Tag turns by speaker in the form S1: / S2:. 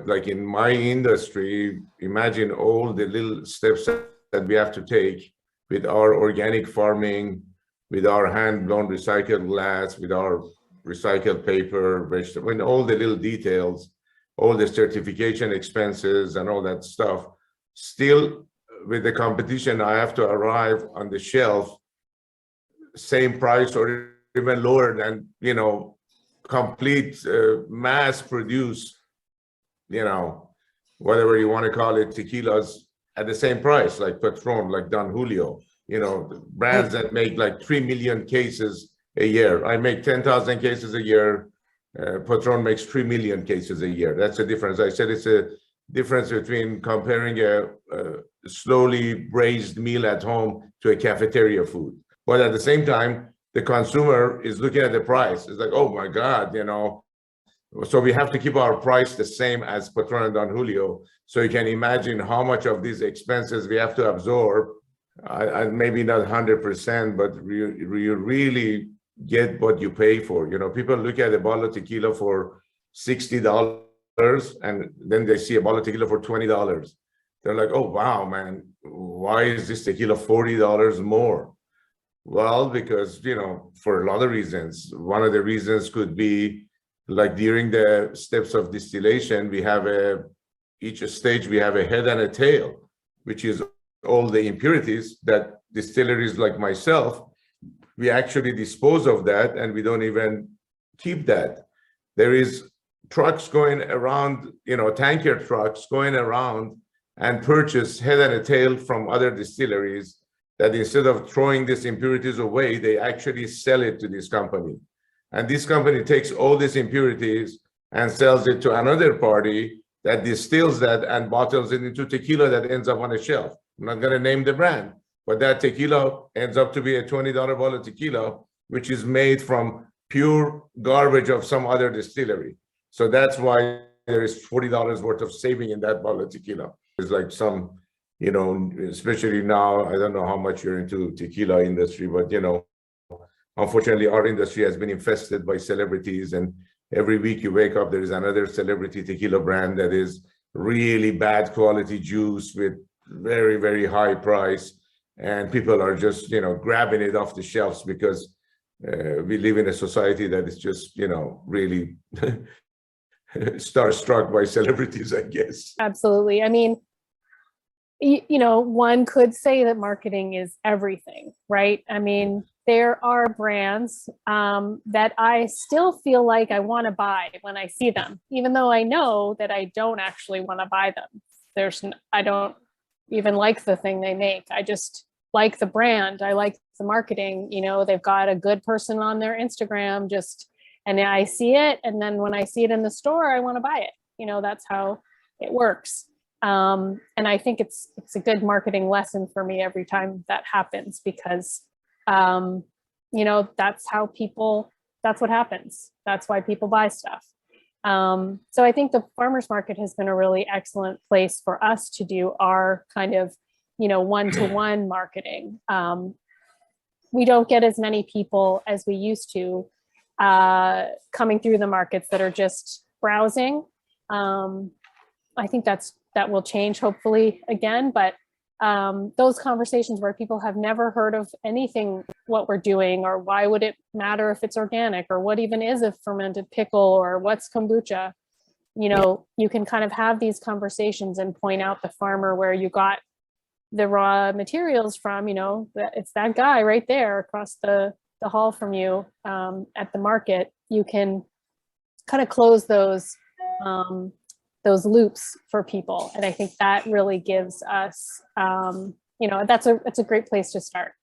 S1: like in my industry, imagine all the little steps that we have to take with our organic farming, with our hand-blown recycled glass, with our recycled paper, vegetable, and all the little details, all the certification expenses and all that stuff. Still, with the competition, I have to arrive on the shelf, same price or even lower than, complete mass produce, whatever you want to call it, tequilas at the same price, like Patron, like Don Julio, brands that make like 3 million cases a year. I make 10,000 cases a year. Patron makes 3 million cases a year. That's the difference. I said it's a difference between comparing a slowly braised meal at home to a cafeteria food. But at the same time, the consumer is looking at the price. It's like, oh my God, So we have to keep our price the same as Patron and Don Julio. So you can imagine how much of these expenses we have to absorb. Maybe not 100%, but you really get what you pay for. People look at a bottle of tequila for $60 and then they see a bottle of tequila for $20. They're like, oh, wow, man, why is this tequila $40 more? Well, because, for a lot of reasons. One of the reasons could be like during the steps of distillation, we have each stage, we have a head and a tail, which is all the impurities that distilleries like myself, we actually dispose of that and we don't even keep that. There is trucks going around, tanker trucks going around and purchase head and a tail from other distilleries that instead of throwing these impurities away, they actually sell it to this company. And this company takes all these impurities and sells it to another party that distills that and bottles it into tequila that ends up on a shelf. I'm not going to name the brand, but that tequila ends up to be a $20 bottle of tequila, which is made from pure garbage of some other distillery. So that's why there is $40 worth of saving in that bottle of tequila. It's like some, especially now, I don't know how much you're into tequila industry, but, unfortunately, our industry has been infested by celebrities, and every week you wake up, there is another celebrity tequila brand that is really bad quality juice with very, very high price, and people are just, grabbing it off the shelves because we live in a society that is just, really starstruck by celebrities, I guess.
S2: Absolutely. I mean, one could say that marketing is everything, right? I mean, there are brands that I still feel like I want to buy when I see them, even though I know that I don't actually want to buy them. I don't even like the thing they make. I just like the brand. I like the marketing. They've got a good person on their Instagram, and I see it. And then when I see it in the store, I want to buy it. That's how it works. And I think it's a good marketing lesson for me every time that happens, because that's what happens. That's why people buy stuff. So I think the farmers market has been a really excellent place for us to do our kind of, one-to-one marketing. We don't get as many people as we used to coming through the markets that are just browsing. I think that will change hopefully again, but those conversations where people have never heard of anything, what we're doing, or why would it matter if it's organic, or what even is a fermented pickle, or what's kombucha, you can kind of have these conversations and point out the farmer where you got the raw materials from, it's that guy right there across the hall from you at the market. You can kind of close those loops for people. And I think that really gives us, it's a great place to start.